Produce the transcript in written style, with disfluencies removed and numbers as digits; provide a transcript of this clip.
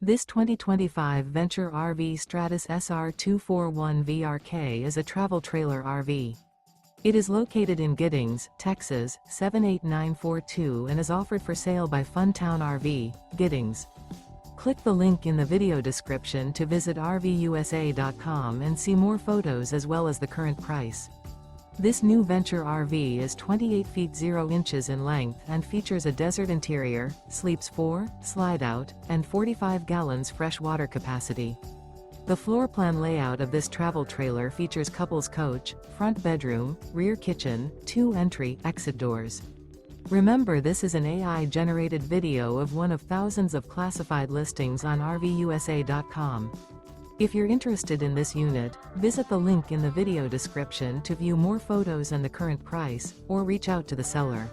This 2025 Venture RV Stratus SR241VRK is a travel trailer RV. It is located in Giddings, Texas, 78942 and is offered for sale by Funtown RV, Giddings. Click the link in the video description to visit RVUSA.com and see more photos as well as the current price. This new Venture RV is 28 feet 0 inches in length and features a desert interior, sleeps 4, slide-out, and 45 gallons fresh water capacity. The floor plan layout of this travel trailer features couples coach, front bedroom, rear kitchen, 2 entry/exit doors. Remember, this is an AI-generated video of one of thousands of classified listings on RVUSA.com. If you're interested in this unit, visit the link in the video description to view more photos and the current price, or reach out to the seller.